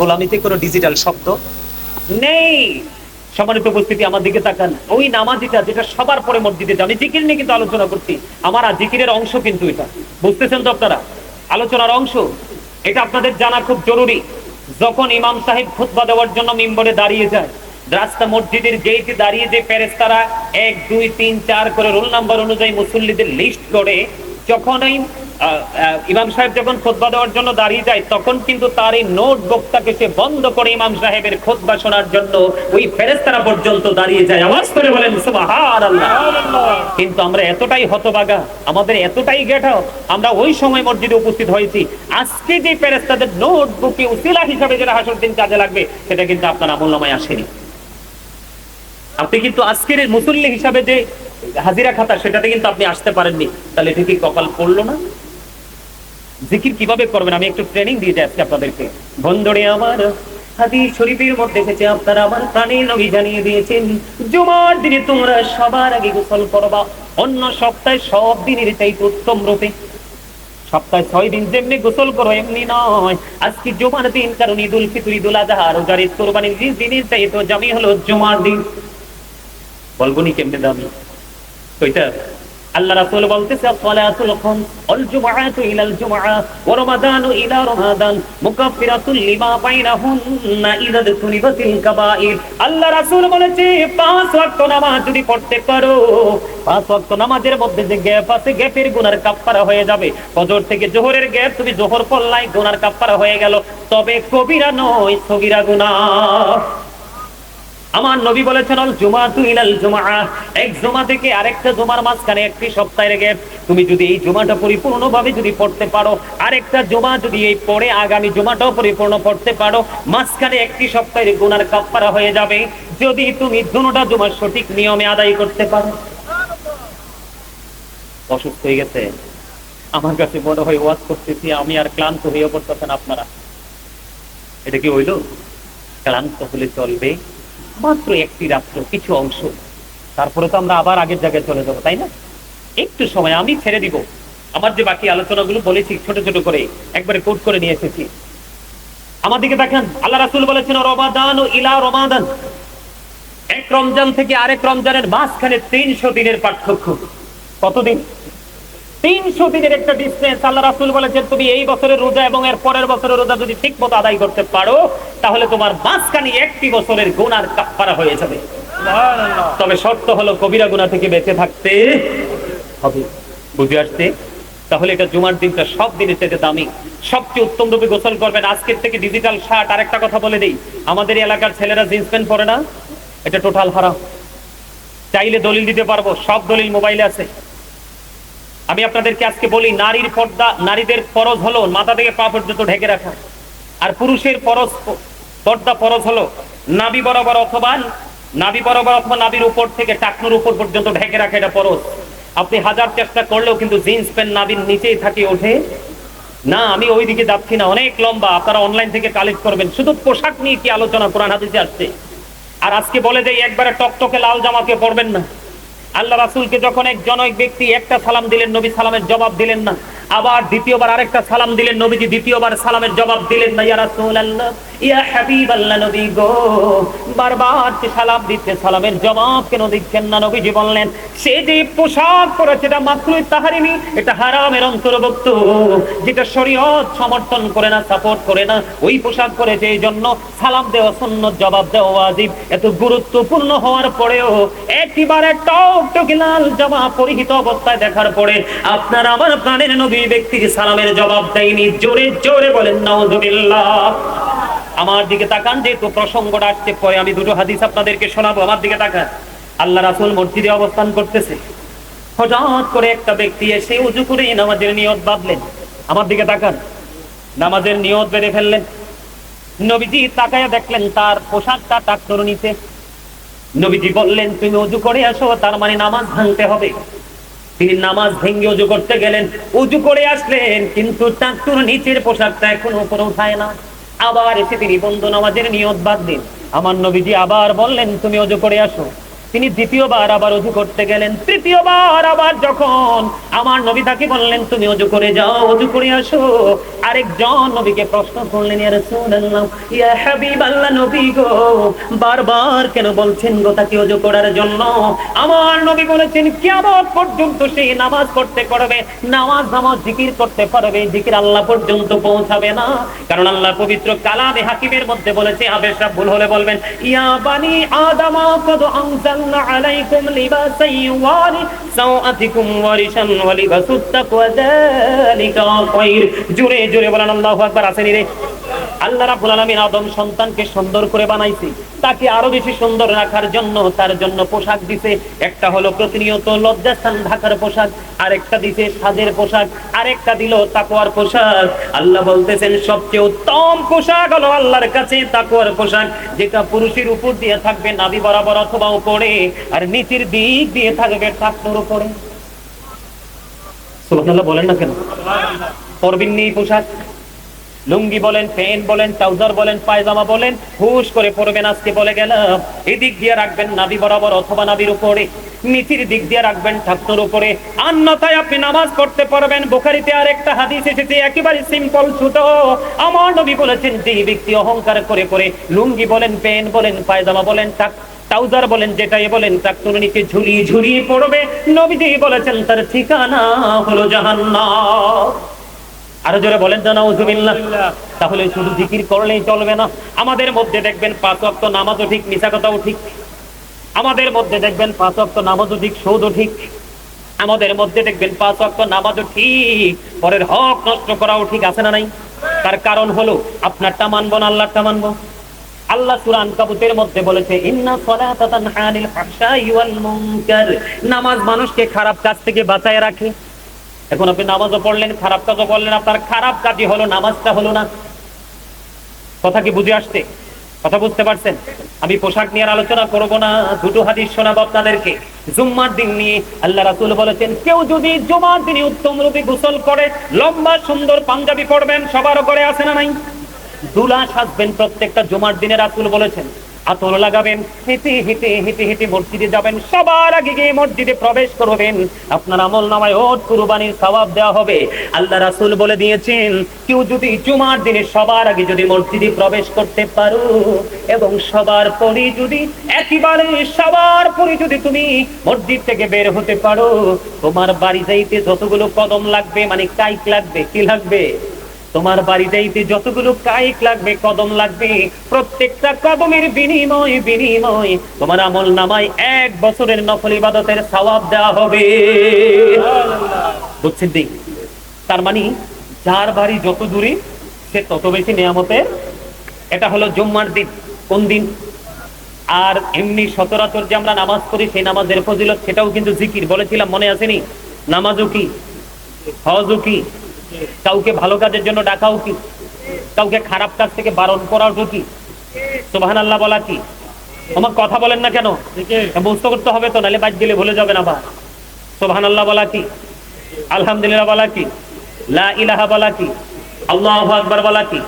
গোলামিতে কোনো ডিজিটাল শব্দ নেই। সম্মানিত উপস্থিতি, আমার দিকে তাকান। ওই নামাজিটা যেটা সবার পরে মসজিদে আমি জিকির নিয়ে কিন্তু আলোচনা করছি, আমার জিকিরের অংশ কিন্তু এটা, বুঝতেছেন তো আপনারা? আলোচনার অংশ এটা আপনাদের জানা খুব জরুরি। যখন ইমাম সাহেব খুতবা দেওয়ার জন্য মিম্বরে দাঁড়িয়ে যায়, রাস্তা মসজিদের গেটে দাঁড়িয়ে যে ফেরেশতারা 1 2 3 4 করে রোল নাম্বার অনুযায়ী মুসল্লিদের লিস্ট করে, যখনই ইমাম সাহেব যখন খুতবা দেওয়ার জন্য দাঁড়িয়ে যায়, তখন কিন্তু তার এই নোটবুকটাকে সে বন্ধ করে ইমাম সাহেবের খুতবা শোনার জন্য ওই ফেরেশতারা পর্যন্ত দাঁড়িয়ে যায়। আওয়াজ করে বলেন সুবহানাল্লাহ। কিন্তু আমরা এতটাই হতভাগা, আমাদের এতটাই গেঠাও, আমরা ওই সময় মসজিদে উপস্থিত হয়েছি, আজকে যে ফেরেশতাদের নোটবুকে উসিলা হিসাবে যেটা হাসর দিন কাজে লাগবে, সেটা কিন্তু আপনার আমলনামায় আসেনি। আপনি কিন্তু আজকের মুসল্লি হিসাবে যে হাজিরা খাতা, সেটাতে কিন্তু আপনি আসতে পারেননি। তাহলে এটা কি কপাল পড়লো না? জিকির কিভাবে করবেন আমি একটু ট্রেনিং দিয়ে যাচ্ছি আপনাদেরকে। বন্ধুরে আমার, হাদিস শরীফের মধ্যে এসেছে, আপনারা আমার প্রাণের নবী জানিয়ে দিয়েছেন, জুমার দিনে তোমরা সবার আগে গোসল করবা, অন্য সপ্তাহে সব দিনের চাইতে উত্তম রূপে। সপ্তাহে 6 দিন যেমনি গোসল করো এমনি নয়, আজকে জুমার দিন, কারণ ঈদুল ফিতর, ঈদুল আযহা, রোজার ঈদ, কুরবানির দিনের চাইতে জামি হলো জুমার দিন। বলবনি কেমনে দামি ওইটা? আল্লাহ রাসূল বলতেছে, সালাতুল খামস ওয়াল জুমআতু ইলাল জুমআ ওয়া রমাদানু ইলা রমাদান মুকাফফিরাতুল লিমা বাইনাহুন্না ইযা তুনিবাতিল কাবাইর। আল্লাহ রাসূল বলেছে, 5 ওয়াক্ত নামাজ যদি পড়তে পারো, 5 ওয়াক্ত নামাজের মধ্যে যে গ্যাপ আছে, গ্যাপের গুনার কাফফারা হয়ে যাবে। ফজর থেকে জোহরের গ্যাপ, তুমি জোহর পড়লাই, গুনার কাফফারা হয়ে গেল। তবে কবিরা নয়, সগীরা গুনাহ। আমার নবী বলেছেন, আল জুমাতু ইলাল জুমআ, এক জুমা থেকে আরেকটা জুমার মাঝখানে একটি সপ্তাহের গ্যাপ। তুমি যদি এই জুমাটা পরিপূর্ণভাবে যদি পড়তে পারো, আরেকটা জুমা যদি এই পরে আগামী জুমাটাও পরিপূর্ণ পড়তে পারো, মাঝখানে একটি সপ্তাহের গুনার কাফফারা হয়ে যাবে, যদি তুমি দুটোটা জুমা সঠিক নিয়মে আদায় করতে পারো। অসুস্থ হয়ে গেছে, আমার কাছে মনে হয় ওয়াজ করতেছি আমি, আর ক্লান্ত হয়ে পড়তেছেন আপনারা। এটা কি হইল? ক্লান্ত হলে চলবে, মাত্র একটি রাত্র, কিছু অংশ, তারপরে তো আমরা আবার আগের জায়গায় চলে যাবো, তাই না? একটু সময় আমি ছেড়ে দিব। আমার যে বাকি আলোচনাগুলো বলেছি ছোট ছোট করে একবারে কোট করে নিয়ে এসেছি। আমার দিকে দেখেন, আল্লাহ রাসূল বলেছেন, রমাদান ইলা রমাদান, এক রমজান থেকে আরেক রমজানের মাঝখানে 300 দিনের পার্থক্য। কতদিন? 300 দিনের একটা ডিসটেন্স। আল্লাহ রাসূল বলেছেন, তুমি এই বছরের রোজা এবং এর পরের বছরের রোজা যদি ঠিক মতো আদায় করতে পারো, তাহলে তোমার মাঝখানে একটি বছরের গুনার কাফফারা হয়ে যাবে। সুবহানাল্লাহ। তবে শর্ত হলো কবিরা গুনাহ থেকে বেঁচে থাকতে হবে। বুঝে আসছে? তাহলে এটা জুমার দিনটা সব দিনের চেয়ে দামি, সবচেয়ে উত্তম রূপে গোসল করবেন। আজকের থেকে ডিজিটাল শার্ট, আরেকটা কথা বলে দেই, আমাদের এলাকার ছেলেরা জিন্স প্যান্ট পরে না, এটা টোটাল হারাম। চাইলে দলিল দিতে পারবো, সব দলিল মোবাইলে আছে। আমি আপনাদেরকে আজকে বলি, নারীর পর্দা, নারীদের ফরজ হলো মাথা থেকে পা পর্যন্ত ঢেকে রাখা, আর পুরুষের পর্দা ফরজ হলো নাভি বরাবর অথবা নাভির উপর থেকে টাকনুর উপর পর্যন্ত ঢেকে রাখা, এটা ফরজ। আপনি হাজার চেষ্টা করলেও কিন্তু জিন্স প্যান্ট নাভির নিচেই থাকে, ওঠে না। আমি ওই দিকে যাচ্ছি না, অনেক লম্বা, আপনারা অনলাইন থেকে কালেক্ট করবেন। শুধু পোশাক নিয়ে কি আলোচনা কোরআন হাদিসে আসছে। আর আজকে বলে দেই, একবারে টকটকে লাল জামাকে পরবেন না। আল্লাহ রাসূলকে যখন এক জনৈক ব্যক্তি একটা সালাম দিলেন, নবী সালামের জবাব দিলেন না। আবার দ্বিতীয়বার আরেকটা সালাম দিলেন, নবীজি দ্বিতীয়বার সালামের জবাব দিলেন না। ইয়া রাসূলুল্লাহ, ইয়া হাবিবাল্লাহ, নবী গো, বারবার সালাম দিতে সালামের জবাব কেন দিচ্ছেন না? নবীজি বললেন, সে যে পোশাক পরেছে এটা মাকরুহ তাহরিমি, এটা হারামের অন্তর্ভুক্ত, যেটা শরীয়ত সমর্থন করে না, সাপোর্ট করে না, ওই পোশাক পরেছে, এই জন্য সালাম দেওয়া সুন্নাত, জবাব দেওয়া ওয়াজিব। এত গুরুত্বপূর্ণ হওয়ার পরেও একেবারে টকটকে লাল জামা পরিহিত অবস্থায় দেখার পরে আপনার আমার প্রাণের নবী ব্যক্তির সালামের জবাব দেয়নি। জোরে জোরে বলেন নাউযুবিল্লাহ। আমার দিকে তাকান, যেহেতু প্রসঙ্গটা আসছে, পরে আমি দুটো হাদিস আপনাদেরকে শোনাবো। আমার দিকে তাকান। আল্লাহ রাসূল মসজিদে অবস্থান করতেছে, হঠাৎ করে একটা ব্যক্তি এসে উযু করে নামাজের নিয়ত বাঁধলেন। আমার দিকে তাকান, নামাজের নিয়ত বেঁধে ফেললেন। নবীজি তাকায়া দেখলেন তার পোশাকটা টাকনুর নিচে। নবীজি বললেন, তুমি উযু করে আসো, তার মানে নামাজ ভাঙতে হবে। তিনি নামাজ ভেঙে উযু করতে গেলেন, উযু করে আসলেন, কিন্তু টাকনুর নিচের পোশাকটা এখনো উপরে উঠায় না। আবার এসে তিনি বন্ধ নামাজের নিয়ত বাঁধলেন। আমার নবীজি আবার বললেন, তুমি উযু করে আসো। তিনি দ্বিতীয়বার আবার অজু করতে গেলেন। তৃতীয়বার আবার যখন আমার নবী তাকে বললেন তুমি অজু করে যাও, অজু করে আসো, আরেকজন নবীকে প্রশ্ন করলেন, ইয়া রাসূলুল্লাহ, ইয়া হাবিবাল্লাহ, নবী গো বারবার কেন বলছেন গো তাকে অজু করার জন্য? আমার নবী বলেছেন কিয়ামত পর্যন্ত সে নামাজ পড়তে পারবে, নামাজ জিকির করতে পারবে, জিকির আল্লাহ পর্যন্ত পৌঁছাবে না। কারণ আল্লাহ পবিত্র কালামে হাকিমের মধ্যে বলেছে, আবেশা ভুল হলে বলবেন, ইয়া বানি আদম কদ আনজালনা আলাইকুম লিবাসান ইউওয়ারি সাওআতিকুম ওয়ারিশান ওয়া লিবাসুত তাকওয়া যালিকা খায়র। জোরে জোরে বলেন আল্লাহু আকবার। আসেনি রে? আল্লাহ রাব্বুল আলামিন আদম সন্তানকে সুন্দর করে বানাইছে, তাকে আরো বেশি সুন্দর রাখার জন্য তার জন্য পোশাক দিছে। একটা হলো প্রতিনিয়ত লজ্জাস্থান ঢাকার পোশাক, আরেকটা দিছে সাজের পোশাক, আরেকটা দিল তাকওয়ার পোশাক। আল্লাহ বলতেছেন সবচেয়ে উত্তম পোশাক হলো আল্লাহর কাছে তাকওয়ার পোশাক, যেটা পুরুষের উপর দিয়ে থাকবে নাভি বরাবর অথবা উপরে, আর নিচের দিক দিয়ে থাকবে টাকনোর উপরে। সুবহানাল্লাহ বলেন না কেন? পরবেন নি পোশাক, লুঙ্গি বলেন, প্যান্ট বলেন, ট্রাউজার বলেন, পায়জামা বলেন, হুশ করে পরবেন। আজকে বলে গেলাম এদিক দিয়ে রাখবেন নাভি বরাবর অথবা নাভির উপরে, নিচের দিক দিয়ে রাখবেন ঠাকুর উপরে, অন্যথায় আপনি নামাজ পড়তে পারবেন। বুখারীতে আরেকটা হাদিস এসেছে একেবারে সিম্পল ছোট। আমার নবী বলেছেন যে ব্যক্তি অহংকার করে করে লুঙ্গি বলেন, প্যান্ট বলেন, পায়জামা বলেন, ট্রাউজার বলেন, যেটাই বলেন, টাকনুর নিচে ঝুলিয়ে ঝুলিয়ে পড়বে, নবীজি বলেছেন তার ঠিকানা হলো জাহান্নাম। আরো জোরে বলেন তো নাউজুবিল্লাহ। তাহলে শুধু জিকির করলেই চলবে না, আমাদের মধ্যে দেখবেন 5 ওয়াক্ত নামাজও ঠিক, মিছা কথাও ঠিক। আমাদের মধ্যে দেখবেন 5 ওয়াক্ত নামাজও ঠিক, সুদও ঠিক। আমাদের মধ্যে দেখবেন 5 ওয়াক্ত নামাজও ঠিক, পরের হক নষ্ট করাও ঠিক, আছে না নাই? তার কারণ হলো আপনারটা মানবো না আল্লাহরটা মানবো। আল্লাহ সূরা আনকাবুতের মধ্যে বলেছে, ইন্না সলাতা তানহা আনিল ফাহশাই ওয়াল মুনকার, নামাজ মানুষকে খারাপ কাজ থেকে বাঁচায় রাখে। এখন আপনি নামাজও পড়লেন, খারাপ কাজও করলেন, আপনার খারাপ কাজই হলো, নামাজটা হলো না। কথা কি বুঝে আসছে? কথা বুঝতে পারছেন? আমি পোশাক নিয়ে আলোচনা করব না, দুটো হাদিস শোনাবো আপনাদেরকে জুম্মার দিন নিয়ে। আল্লাহ রাসূল বলেছেন কেউ যদি জুমার দিনে উত্তম রূপে গোসল করে, লম্বা সুন্দর পাঞ্জাবি পরবেন, সবার ঘরে আছে না নাই? দুলা সাজবেন প্রত্যেকটা জুমার দিনে, রাসূল বলেছেন আতর লাগাবেন, হেঁটে হেঁটে হেঁটে হেঁটে মসজিদে যাবেন, সবার আগে গিয়ে মসজিদে প্রবেশ করবেন, আপনার আমলনামায় ওট কুরবানির সওয়াব দেওয়া হবে। আল্লাহ রাসূল বলে দিয়েছেন কেউ যদি জুমার দিনে সবার আগে যদি মসজিদে প্রবেশ করতে পারো এবং সবার পরে যদি একেবারে সবার পরে যদি তুমি মসজিদ থেকে বের হতে পারো, তোমার বাড়ি যাইতে যতগুলো কদম লাগবে, মানে কাইক লাগবে, কি লাগবে? তোমার বাড়ি যাইতে যতগুলো কাইক লাগবে, কদম লাগবে, প্রত্যেকটা কদমের বিনিময় তোমার আমল নামায় 1 বছরের নফল ইবাদতের সওয়াব দেওয়া হবে। বুঝছেন? তার মানে যার বাড়ি যত দূরে সে তত বেশি নিয়ামতের। এটা হলো জুম্মার দিন। কোন দিন? আর এমনি সচরাচর যে আমরা নামাজ পড়ি সেই নামাজের ফজিলত, সেটাও কিন্তু জিকির বলেছিলাম, মনে আসেনি? নামাজও কি, হজও কি, কাউকে ভালো কাজের জন্য ডাকাও কি, কাউকে খারাপ কাজ থেকে বারণ করাও কি, সুবহানাল্লাহ বলা কি? আমার কথা বলেন না কেন? বুঝতে করতে হবে তো, নাহলে বাদ দিলে ভুলে যাবেন আবার। সুবহানাল্লাহ বলা কি, আলহামদুলিল্লাহ বলা কি, লা ইলাহা বলা কি, আল্লাহু আকবার বলা কি?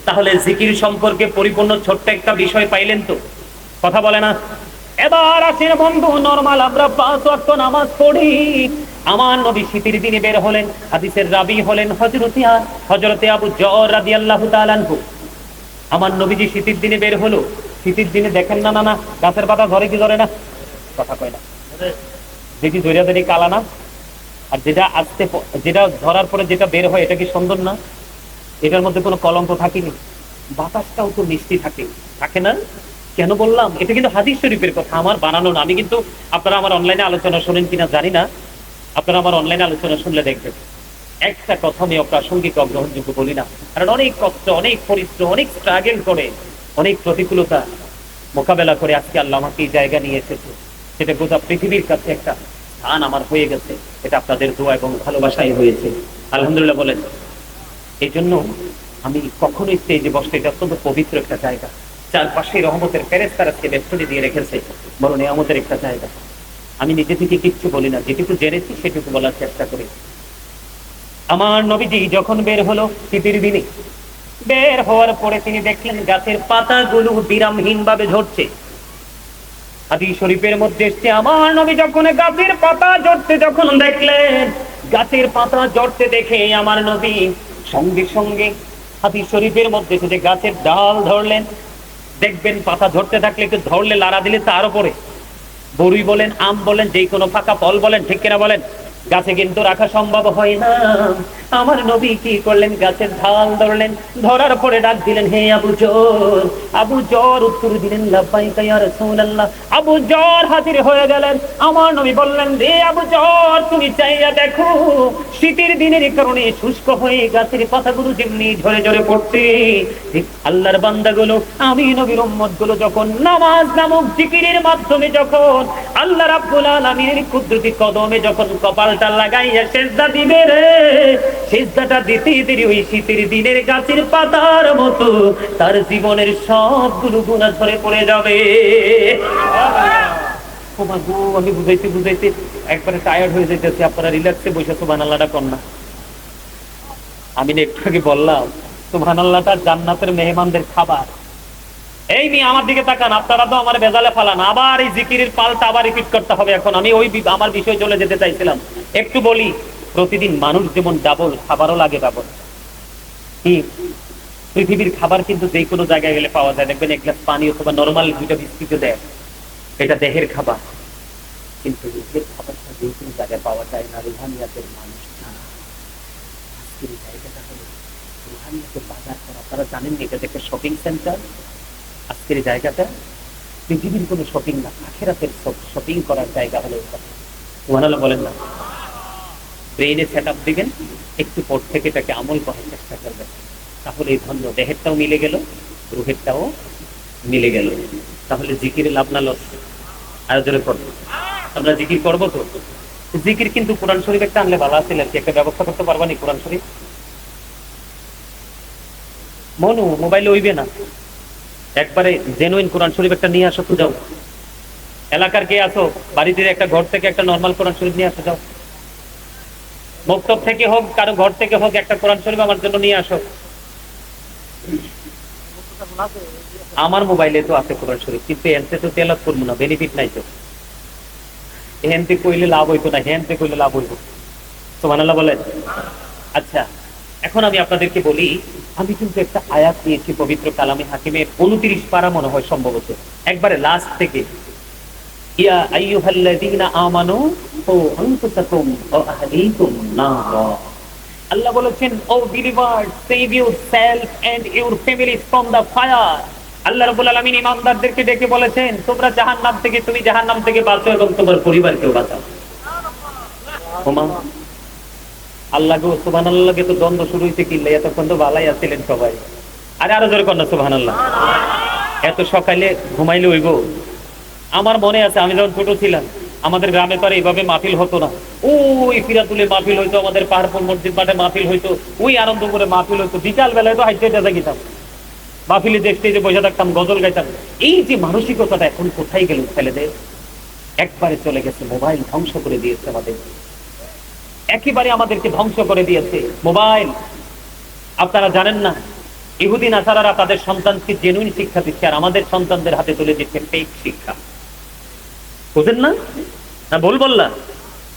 তাহলে জিকির সম্পর্কে পরিপূর্ণ ছোট্ট একটা বিষয় পাইলেন তো? কথা বলে না? এবার আসেন বন্ধু, নরমাল আমরা 5 ওয়াক্ত নামাজ পড়ি। আমার নবী শীতের দিনে বের হলেন, হাদিসের রাবি হলেন হযরতে আবু যর রাদিয়াল্লাহু তাআলা আনহু। আমার নবীজি শীতের দিনে বের হলো। শীতের দিনে দেখেন না না গাছের পাতা ধরে কি ধরে না? কথা কয় না, দেখি ধরিয়া ধরি কালা না? আর যেটা আসতে যেটা ধরার পরে যেটা বের হয় এটা কি সুন্দর না? এটার মধ্যে কোনো কলঙ্ক থাকেনি, বাতাসটাও তো মিষ্টি থাকে, থাকে না? কেন বললাম? এটা কিন্তু হাদিস শরীফের কথা, আমার বানানো না। আমি কিন্তু, আপনারা আমার অনলাইনে আলোচনা শোনেন কিনা জানি না, আপনারা আমার অনলাইনে আলোচনা শুনলে দেখবেন একটা কথা আমি অপ্রাসঙ্গিক অগ্রহণযোগ্য বলি না। কারণ অনেক কষ্ট, অনেক পরিশ্রম, অনেক স্ট্রাগল করে, অনেক প্রতিকূলতা মোকাবেলা করে আজকে আল্লাহ আমাকে এই জায়গা নিয়ে এসেছে। সেটা গোটা পৃথিবীর কাছে একটা স্থান আমার হয়ে গেছে। এটা আপনাদের দোয়া এবং ভালোবাসাই হয়েছে, আলহামদুলিল্লাহ বলেন। এই জন্য আমি কখনোই স্টেজে বসতে, এটা অত্যন্ত পবিত্র একটা জায়গা, চারপাশে রহমতের ফেরেশতারা আজকে বেষ্টনী দিয়ে রেখেছে, বড় নিয়ামতের একটা জায়গা। আমি নিজে থেকে কিচ্ছু বলি না, যেটুকু জেনেছি সেটুকু বলার চেষ্টা করি। আমার নবীজি যখন বের হলো শীতের দিনে, বের হওয়ার পরে তিনি দেখলেন গাছের পাতাগুলো বিরামহীন ভাবে ঝরছে। হাদিস শরীফের মধ্যে এসছে আমার নবী যখন গাছের পাতা ঝরতে যখন দেখলেন, গাছের পাতা ঝরতে দেখে আমার নবী সঙ্গে সঙ্গে হাদিস শরীফের মধ্যে এসে যে গাছের ডাল ধরলেন। দেখবেন পাতা ঝরতে থাকলে একটু ধরলে লাড়া দিলে তার উপরে বড়ই বলেন, আম বলেন, যে কোনো ফাঁকা ফল বলেন, ঠিক কিনা বলেন, গাছে কিন্তু রাখা সম্ভব হয় না। আমার নবী কি করলেন, গাছের ঢাল ধরলেন, ধরার পরে ডাক দিলেন, হে আবু জর। আবু জর উত্তর দিলেন, লাব্বাইকা ইয়া রাসূলুল্লাহ। আবু জর হাজির হয়ে গেলেন। আমার নবী বললেন, রে আবু জর, তুমি চাইয়া দেখো, শীতের দিনের কারণে শুষ্ক হয়ে গাছের পাতাগুলো যেমনি ঝরে ঝরে পড়ছে, ঠিক আল্লাহর বান্দাগুলো, আমি নবীর উম্মতগুলো যখন নামাজ নামক জিকিরের মাধ্যমে যখন আল্লাহ রাব্বুল আলামিনের কুদরতি কদমে যখন কপালটা লাগাইয়া সিজদা দিবে রে, সিজদাটা দিতে দেরি ওই শীতের দিনের গাছের পাতার মতো তার জীবনের সবগুলো গুনাহ ঝরে পড়ে যাবে। ও মা গো, আমি বুঝাইতে বুঝাইতে একবারে টায়ার্ড হয়ে যাইতেছি, আপনারা রিল্যাক্সে বসে সুবহানাল্লাহটা কর না। আমি না একটু আগে বললাম সুবহানাল্লাহটা জান্নাতের মেহমানদের খাবার। এই মেয়ে আমার দিকে তাকান, আপনারা তো আমার বেজালে ফালান, আবার এই জিকিরের পাল্টা আবার রিপিট করতে হবে। এখন আমি ওই আমার বিষয়ে চলে যেতে চাইছিলাম। একটু বলি, প্রতিদিন মানুষ যেমন ডাবল, খাবারও লাগে ডাবল। কি পৃথিবীর খাবার কিন্তু যে কোনো জায়গায় গেলে পাওয়া যায়, দেখবেন এক গ্লাস পানি অথবা নর্মাল 2টা বিস্কিটও দেয়, এটা দেহের খাবার। কিন্তু রুহের খাবারটা যে কোনো জায়গায় পাওয়া যায় না, রুহানিয়াতের মানুষ ছাড়া। আজকের এই জায়গাটা হলো রুহানিয়াতের বাজার করা। আপনারা জানেন এটা একটা শপিং সেন্টার। আজকের এই জায়গাটা পৃথিবীর কোনো শপিং না, আখিরাতের শপিং করার জায়গা হলো এটা। সুবহানাল্লাহ বলেন না? ব্রেইনে সেট আপ দিবেন, একটু পর থেকে এটাকে আমল করার চেষ্টা করবেন, তাহলে এই ধন্য দেহেরটাও মিলে গেল, রুহেরটাও মিলে গেল। তাহলে জিকিরে লাভ না লস? আরো জোরে করবো, আমরা জিকির করবো তো। জিকির কিন্তু কোরআন শরীফ একটা আনলে ভালো আছিল আর কি, একটা ব্যবস্থা করতে পারবা নি কোরআন শরীফ? মনু মোবাইলে হইবে না, একবারে জেনুইন কোরআন শরীফ একটা নিয়ে আসো তো। যাও, এলাকার কে আসো, বাড়িতে একটা ঘর থেকে একটা নর্মাল কোরআন শরীফ নিয়ে আসো। যাও, মক্তব থেকে হোক, কারো ঘর থেকে হোক, একটা কোরআন শরীফ আমার জন্য নিয়ে আসো। আমার মোবাইলে তো আছে কোরআন শরীফ, কিন্তু এনতে তো তেলাওয়াত করবো না, বেনিফিট নাই তো। হেনতে কইলে লাভ হইতো না, হেনতে কইলে লাভ হইতো। সুবহানাল্লাহ বলেন? আচ্ছা, এখন আমি আপনাদেরকে বলি, আমি কিন্তু একটা আয়াত নিয়েছি পবিত্র কালামে হাকিমের 29 পারা মনে হয় সম্ভবত, একবারে লাস্ট থেকে। ইয়া আইয়ুহাল্লাযীনা আমানু ও আনফুসাকুম ওয়া আহলিকুম নারা। আল্লাহ বলেছেন, O believers, save yourself and your families from the fire. আল্লাহ রাব্বুল আলামিন ঈমানদারদেরকে ডেকে বলেছেন, তোমরা জাহান্নাম থেকে, তুমি জাহান্নাম থেকে বাঁচো এবং তোমার পরিবারকেও বাঁচাও। ওমা আল্লাহ গো, সুবহানাল্লাহকে তো দ্বন্দ্ব শুরু হইতে কিল্লা, এতক্ষণ তো ভালাই আছিলেন সবাই। আরো জোরে কর না সুবহানাল্লাহ। এত সকালে ঘুমাইলে হইব? আমার মনে আছে আমি যখন ছোট ছিলাম, আমাদের গ্রামে তো আর এইভাবে মাহফিল হতো না। ওই ফিরাতুলে মাহফিল হইতো, আমাদের পাহাড়পুর মসজিদ মাঠে মাহফিল হইতো, ওই আনন্দ করে মাহফিল হইতো। বিকাল বেলায় তো হাইটে টাইটে গেতাম, মাহফিলে দেখতে যে বসে থাকতাম, গজল গাইতাম। এই যে মানসিকতাটা এখন কোথায় গেল ছেলেদের? একবারে চলে গেছে। মোবাইল ধ্বংস করে দিয়েছে আমাদের, একেবারে আমাদেরকে ধ্বংস করে দিয়েছে মোবাইল। আপনারা জানেন না, ইহুদি নাসারারা তাদের সন্তানকে জেনুইন শিক্ষা দিচ্ছে, আর আমাদের সন্তানদের হাতে তুলে দিচ্ছে ফেক শিক্ষা। বুঝেন না? না ভুল বললাম?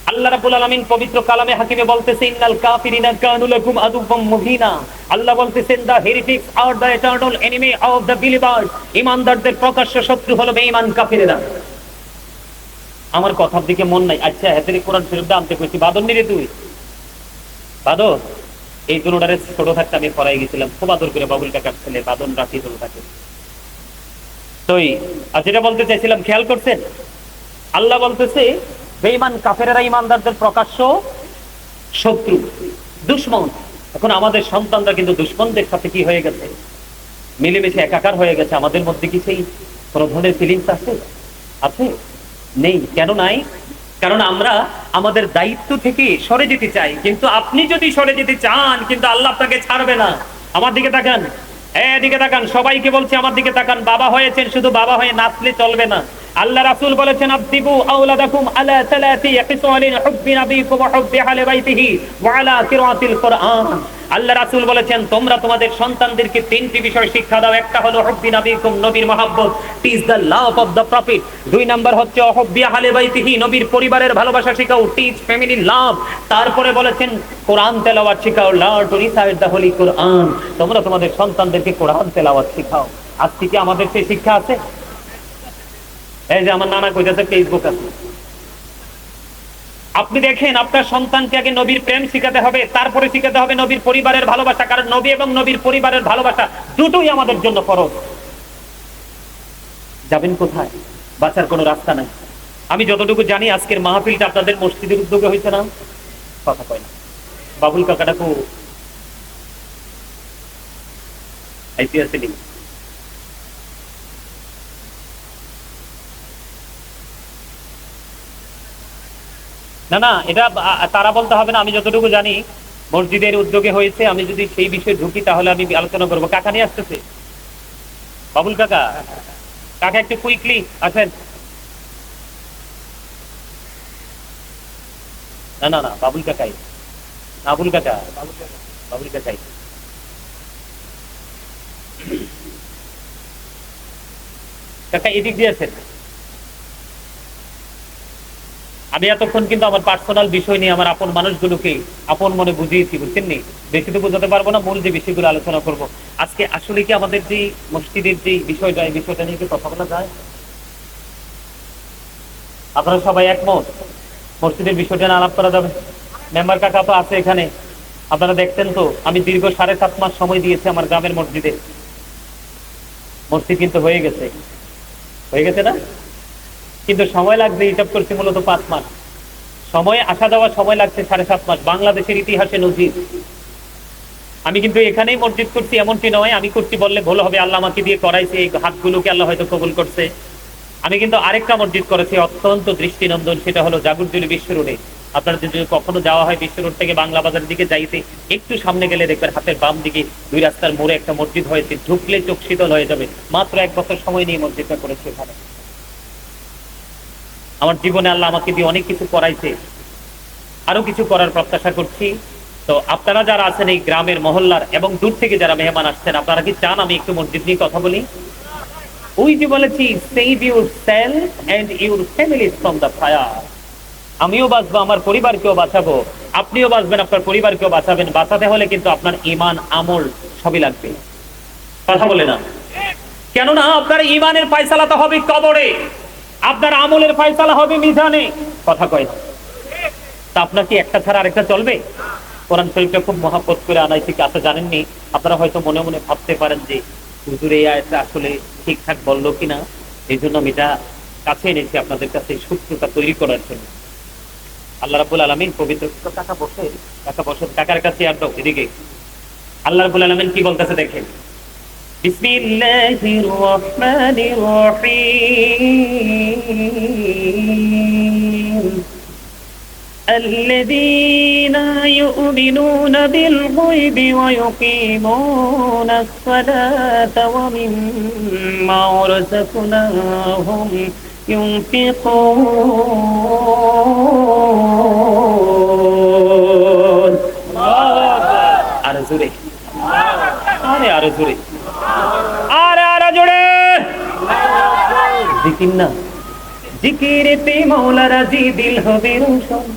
আল্লাহ রাব্বুল আলামিন পবিত্র কালামে হাকিমে বলতেছে, ইন্নাল কাফিরিনা কানু লাকুম আদুওয়াম মুবিনা। আল্লাহ বলতেছেন, the heretics are the eternal enemy of the believers. ঈমানদারদের প্রকাশ্য শত্রু হলো বেঈমান কাফিরেরা। আমার কথার দিকে মন নাই। আচ্ছা, হাতের কোরআন শরীফটা আনতে কইছি, বাদর নিরে তুই বাদর। এই দুটোটারে ছোট থাকতে আমি পড়াই গেছিলাম, খুব আদর করে বাবুলটা কাটছিলে, বাদন রাখি দুটো থাকে। তো আর যেটা বলতে চাইছিলাম, খেয়াল করছেন? আল্লাহ বলতেছে, বেঈমান কাফেরেরা ঈমানদারদের প্রকাশ্য শত্রু, দুশমন। এখন আমাদের সন্তানরা কিন্তু দুশমনদের সাথে কি হয়ে গেছে? মিলেমিশে একাকার হয়ে গেছে। আমাদের মধ্যে কি সেই কোনো ধরনের ফিলিংস আছে? আছে? নেই। কেন নাই? কারণ আমরা আমাদের দায়িত্ব থেকে সরে যেতে চাই। কিন্তু আপনি যদি সরে যেতে চান, কিন্তু আল্লাহ আপনাকে ছাড়বে না। আমার দিকে তাকান, এদিকে তাকান, সবাইকে বলছি আমার দিকে তাকান। বাবা হয়েছেন, শুধু বাবা হয়ে নাচলে চলবে না। আল্লাহ রাসূল বলেছেন, আদিবু আওলাদাকুম আলা সালাতি খিসালিন হুব্বি নবিকুম ওয়া হুব্বি আহলি বাইতিহি ওয়া আলা কিরাআতিল কুরআন। আল্লাহ রাসূল বলেছেন তোমরা তোমাদের সন্তানদেরকে তিনটি বিষয় শিক্ষা দাও। একটা হলো হুব্বি নবীকুম, নবীর মহব্বত, teach the love of the prophet. দুই নাম্বার হচ্ছে হুব্বি আহলে বাইতিহি, নবীর পরিবারের ভালোবাসা শিখাও, টিচ ফ্যামিলি লাভ। তারপরে বলেছেন কোরআন তেলাওয়াত শিখাও, learn to recite the holy Quran. তোমরা তোমাদের সন্তানদেরকে কোরআন তেলাওয়াত শিখাও। আজকে কি আমাদের সেই শিক্ষা আছে? এই যে আমার নানা কইতেছে ফেসবুক আছে। আপনি দেখেন আপনার সন্তানকে আগে নবীর প্রেম শিখাতে হবে, তারপরে শিখাতে হবে নবীর পরিবারের ভালোবাসা, কারণ নবী এবং নবীর পরিবারের ভালোবাসা দুটোই আমাদের জন্য ফরজ। যাবেন কোথায়? বাঁচার কোনো রাস্তা নাই। আমি যতটুকু জানি আজকের মাহফিলটা আপনাদের মসজিদের উদ্যোগে হয়েছে না? কথা কয় না। বাবুল কাকাটা খুব ঐতিহাসিক। না না, এটা তারা বলতে হবে না। আমি যতটুকু জানি মসজিদের উদ্যোগে হয়েছে। আমি যদি সেই বিষয়ে ঢুকি তাহলে আমি আলোচনা করবো। কাকা নিয়ে আসতেছে, বাবুল কাকা। কাকা একটু কুইকলি আসেন। না না না, বাবুল কাকাই, বাবুল কাকা, বাবুল কাকাই। কাকা এদিক দিয়ে আছেন। আমি এতক্ষণ কিন্তু আমার পার্সোনাল বিষয় নিয়ে আমার আপন মানুষগুলোকে আপন মনে বুঝিয়েছি, বুঝছেন নি? বেশি তো বোঝাতে পারবো না, মূল যে বিষয়গুলো আলোচনা করব আজকে। আসলে কি আমাদের যে মসজিদের যে বিষয়টা, এই বিষয়টা নিয়ে কি কথা বলা যায়? আপনারা সবাই একমত মসজিদের বিষয়টা নিয়ে আলাপ করা যাবে? মেম্বার কাকা তো আছে এখানে, আপনারা দেখতেন তো আমি দীর্ঘ 7.5 মাস সময় দিয়েছি আমার গ্রামের মসজিদে। মসজিদ কিন্তু হয়ে গেছে, হয়ে গেছে না? কিন্তু সময় লাগবে, হিসাব করছি মূলত 5 মাস সময়, আসা যাওয়া সময় লাগছে 7.5 মাস। বাংলাদেশের ইতিহাসে নজির। আমি কিন্তু এখানেই মসজিদ করছি এমনটি নয়, আমি করছি বললে ভুল হবে, আল্লাহ আমাকে দিয়ে করাইছে, এই হাতগুলোকে আল্লাহ হয়তো কবুল করছে। আমি কিন্তু আরেকটা মসজিদ করেছি অত্যন্ত দৃষ্টিনন্দন, সেটা হলো জাগুরজুলি বিশ্ব রোডে। আপনার যদি কখনো যাওয়া হয় বিশ্ব রোড থেকে বাংলা বাজারের দিকে যাইতে একটু সামনে গেলে দেখবেন হাতের বাম দিকে 2 রাস্তার মোড়ে একটা মসজিদ হয়েছে, ঢুকলে চোখ শীতল হয়ে যাবে। মাত্র 1 বছর সময় নিয়ে মসজিদটা করেছে ওখানে। আমার জীবনে আল্লাহ আমাকে দিয়ে অনেক কিছু করাইছে, আরো কিছু করার প্রত্যাশা করছি। তো আপনারা যারা আছেন এই গ্রামের মহল্লার এবং দূর থেকে যারা মেহমান আসছেন, আপনারা কি চান আমি একটু মসজিদ নিয়ে কথা বলি? ওই যে বলেছি save yourself and your family from the fire. আমিও বাঁচবো, আমার পরিবারকেও বাঁচাবো, আপনিও বাঁচবেন, আপনার পরিবারকেও বাঁচাবেন। বাঁচাতে হলে কিন্তু আপনার ঈমান আমল সবই লাগবে। কথা বলে না? কেননা আপনার ঈমানের ফয়সালা তো হবে কবরে, আপনার আমলের ফয়সালা হবে মিজানে। কথা কয় না? তা আপনার কি একটা ছাড়া আরেকটা চলবে? কোরআন শরীফটা খুব মহব্বত করে আনাইছি, কাছে জানেননি। আপনারা হয়তো মনে মনে ভাবতে পারেন যে হুজুর এই আয়াতটা আসলে ঠিকঠাক বললো কিনা, এই জন্য আমি এটা কাছে এনেছি আপনাদের কাছে সূত্রটা তৈরি করার জন্য। আল্লাহ রাব্বুল আলামিন পবিত্র, কাকা বসে, কাকা বসে, কাকার কাছে আর দাও এদিকে। আল্লাহ রাব্বুল আলামিন কি বলতেছে দেখেন, বিসমিল্লাহির রহমানির রহিম। الذين يؤمنون بالغيب ويقيمون الصلاة ومما رزقناهم ينفقون। আরে জোরে, আরে আরে জোরে, আরে আরে জোরে। জিকির না, জিকিরেতে মৌলা রাজি দিল হবে রোশন,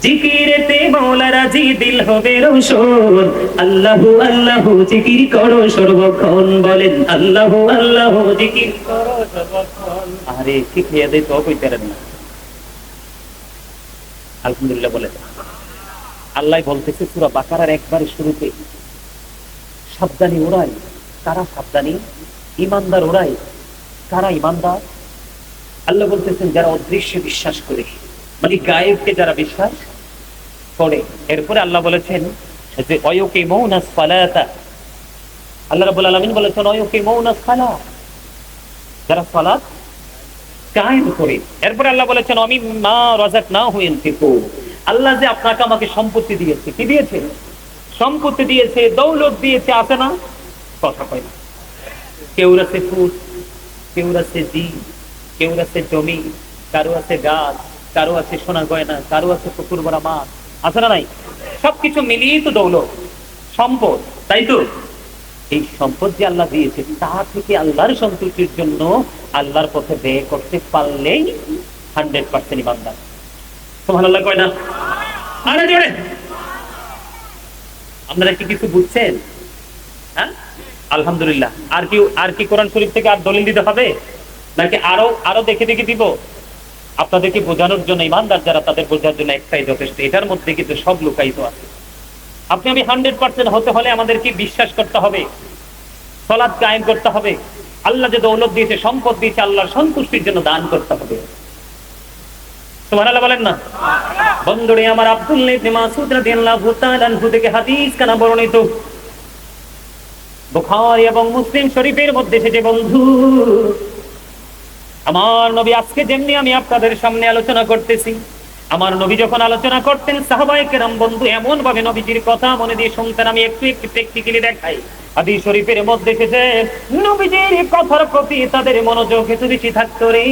জিকিরেতে মৌলা রাজি দিল হবে রোশন। আল্লাহু আল্লাহু জিকির করো সর্বক্ষণ, বলেন আল্লাহু আল্লাহু জিকির করো সর্বক্ষণ। আরে শিখিয়ে দে তো কইতে পারেন না। আলহামদুলিল্লাহ বলেন। আল্লাহ বলতেছে সূরা বাকারার একবারে শুরুতে, সাবধানী ওরাই। কারা সাবধানী? ঈমানদার ওরাই। কারা ঈমানদার? আল্লাহ বলতেছেন যারা অদৃশ্যে বিশ্বাস করে, মানে গায়েবকে যারা বিশ্বাস করে। এরপরে আল্লাহ বলেছেন যে ওয়ায়ুকিমুনাস সালাতা, আল্লাহ রাব্বুল আলামিন বলেছেন ওয়ায়ুকিমুনাস সালাত, যারা সালাত কায়েম করে। এরপরে আল্লাহ বলেছেন ওয়ামিম্মা রাযাকনাহুম ইউনফিকুন, আল্লাহ যে আপনাকে আমাকে সম্পত্তি দিয়েছে, কি দিয়েছে? সম্পত্তি দিয়েছে, দৌলত দিয়েছে, আছে না? কথা কয় না। কেউ আছে ফুল, কেউ আছে দিন, কেউ আছে জমি, কারো আছে গাছ, কারো আছে সোনা গয়না, কারো আছে পুকুর ভরা মাছ, আছে না নাই? সবকিছু মিলিয়ে তো দৌলত। সম্পদ, তাই তো? এই সম্পদ যে আল্লাহ দিয়েছে তা থেকে আল্লাহর সন্তুষ্টির জন্য আল্লাহর পথে ব্যয় করতে পারলেই 100% ইমানদার। সুবহানাল্লাহ কয় না? আরে জোরে! আপনারা কি কিছু বুঝছেন? হ্যাঁ, আলহামদুলিল্লাহ। আর কি কোরআন শরীফ থেকে আর দলিল দিতে হবে নাকি আরো দেখে দেখে দিব? আপনাদেরকে বোঝানোর জন্য, ইমানদার যারা তাদের বোঝার জন্য একটাই যথেষ্ট। এটার মধ্যে কিন্তু সব লুকায়িত আছে। আপনি আমি 100% হতে হলে আমাদেরকে বিশ্বাস করতে হবে, সালাত কায়েম করতে হবে, আল্লাহ যে দৌলত দিয়েছে, সম্পদ দিয়েছে, আল্লাহর সন্তুষ্টির জন্য দান করতে হবে। সুবহানাল্লাহ বলেন না? বন্ধুরে আমার, আব্দুল্লাহ ইবনে মাসউদ রাদিয়াল্লাহু তাআলা আনহু থেকে হাদিস কানা বর্ণিত, বুখারী এবং মুসলিম শরীফের মধ্যে এসেছে। বন্ধু আমার নবী, আজকে যেমনি আমি আপনাদের সামনে আলোচনা করতেছি, আমার নবী যখন আলোচনা করতেন সাহাবায়ে কেরাম বন্ধু এমন ভাবে নবীজির কথা মনে দিয়ে শুনতেন। আমি একটু একটু প্র্যাকটিক্যালি দেখাই। হাদিস শরীফের মধ্যে এসেছে নবীজির কথার প্রতি তাদের মনোযোগ এত বেশি থাকতো রে,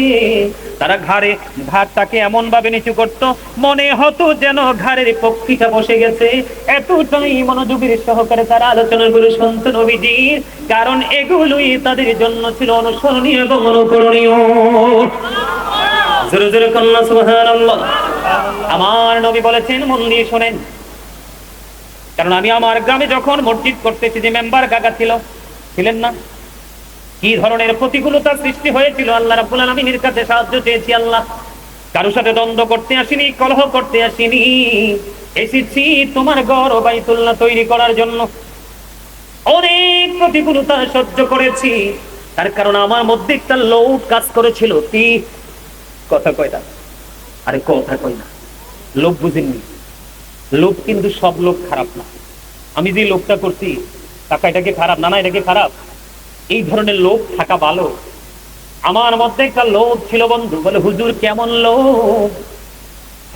তারা ঘাড়টাকে এমন ভাবে নিচু করত, মনে হতো যেন ঘাড়ের পক্ষীটা বসে গেছে। এতটাই মনোযোগের সহকারে তারা আলোচনা করে শুনত নবীজির, কারণ এগুলোই তাদের জন্য ছিল অনুসরণীয় এবং অনুকরণীয়। জোরে জোরে কন্যা সুবহানাল্লাহ। আমার নবী বলেছেন, মন দিয়ে শোনেন, কারণ আমি আমার গ্রামে যখন মসজিদ করতেছি, যে মেম্বার কাকা ছিলেন না, কি ধরনের প্রতিকূলতা সৃষ্টি হয়েছিল, আল্লাহ রাব্বুল আলামিনের কাছে সাহায্য চেয়েছি। আল্লাহ কারোর সাথে দ্বন্দ্ব করতে আসিনি, কলহ করতে আসিনি, এসেছি তোমার ঘর বাইতুল্লাহ তৈরি করার জন্য। অনেক প্রতিকূলতা সহ্য করেছি, তার কারণ আমার মধ্যে একটা লোভ কাজ করেছিল। কি কথা কয় না? আরে কথা কয় না, লোভ বুঝেননি? লোভ কিন্তু সব লোভ খারাপ না। আমি যে লোভটা করছি টাকা, এটাকে খারাপ না? না, এটাকে খারাপ। এই ধরনের লোভ থাকা ভালো। আমার মধ্যে একটা লোভ ছিল বন্ধু। বলে হুজুর কেমন লোভ?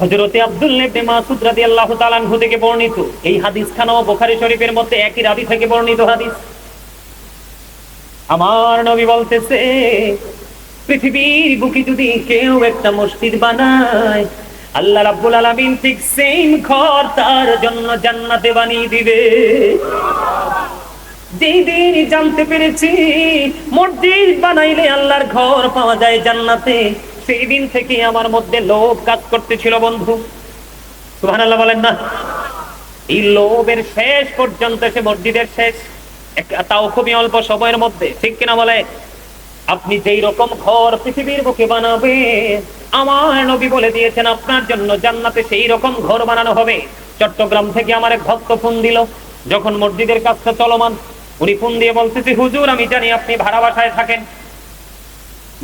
হযরতে আব্দুল্লাহ ইবনে মাসউদ রাদিয়াল্লাহু তাআলা আনহু থেকে বর্ণিত এই হাদিসখানাও বুখারী শরীফের মধ্যে একই রাবী থেকে বর্ণিত হাদিস। আমার নবী বলতেছে, পৃথিবীর বুকে যদি কেউ একটা মসজিদ বানায়, আল্লাহ রাব্বুল আলামিন ঠিক সেম ঘর তার জন্য জান্নাতে বানিয়ে দিবে। যেই দিন জানতে পেরেছি মসজিদ বানাইলে আল্লাহর ঘর পাওয়া যায় জান্নাতে, সেই দিন থেকে আমার মধ্যে লোভ কাজ করতেছিল বন্ধু। সুবহানাল্লাহ বলেন না? এই লোভের শেষ পর্যন্ত সে মসজিদের শেষ, তাও খুবই অল্প সময়ের মধ্যে, ঠিক কিনা বলে? আপনি যেই রকম ঘর পৃথিবীর বুকে বানাবেন, আমার নবী বলে দিয়েছেন আপনার জন্য জান্নাতে সেই রকম ঘর বানানো হবে। চট্টগ্রাম থেকে আমার এক ভক্ত ফোন দিল, যখন মসজিদের কাজটা চলমান, উনি ফোন দিয়ে বলতেছে, হুজুর আমি জানি আপনি ভাড়া বাসায় থাকেন,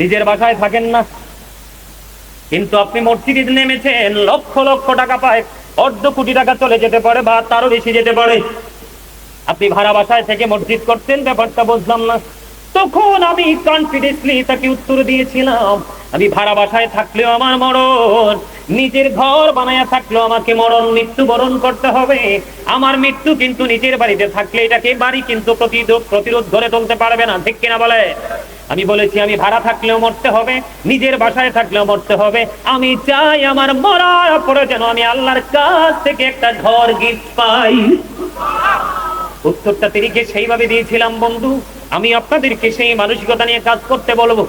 নিজের বাসায় থাকেন না, কিন্তু আপনি মসজিদে নেমেছেন, লক্ষ লক্ষ টাকা পায়, অর্ধ কোটি টাকা চলে যেতে পারে বা তারও বেশি যেতে পারে। আপনি ভাড়া বাসায় থেকে মসজিদ করতেন, ব্যাপারটা বুঝলাম না। তখন আমি কনফিডেন্টলি তাকে উত্তর দিয়েছিলাম, আমি ভাড়া বাসায় থাকলেও আমার মরণ, নিজের ঘর বানায়া থাকলেও আমাকে মৃত্যুবরণ করতে হবে। আমার মৃত্যু কিন্তু নিজের বাড়িতে থাকলে এটাকে বাড়ি কিন্তু প্রতিরোধ করে তুলতে পারবে না, ঠিক কিনা বলে? আমি বলেছি আমি ভাড়া থাকলেও মরতে হবে, নিজের বাসায় থাকলেও মরতে হবে। আমি চাই আমার মরার পরে যেন আমি আল্লাহর কাছ থেকে একটা ঘর গিফট পাই। উত্তরটা তিরিকে সেইভাবে দিয়েছিলাম বন্ধু। আমি আপনাদেরকে সেই মানসিকতা নিয়ে কাজ করতে বলবো।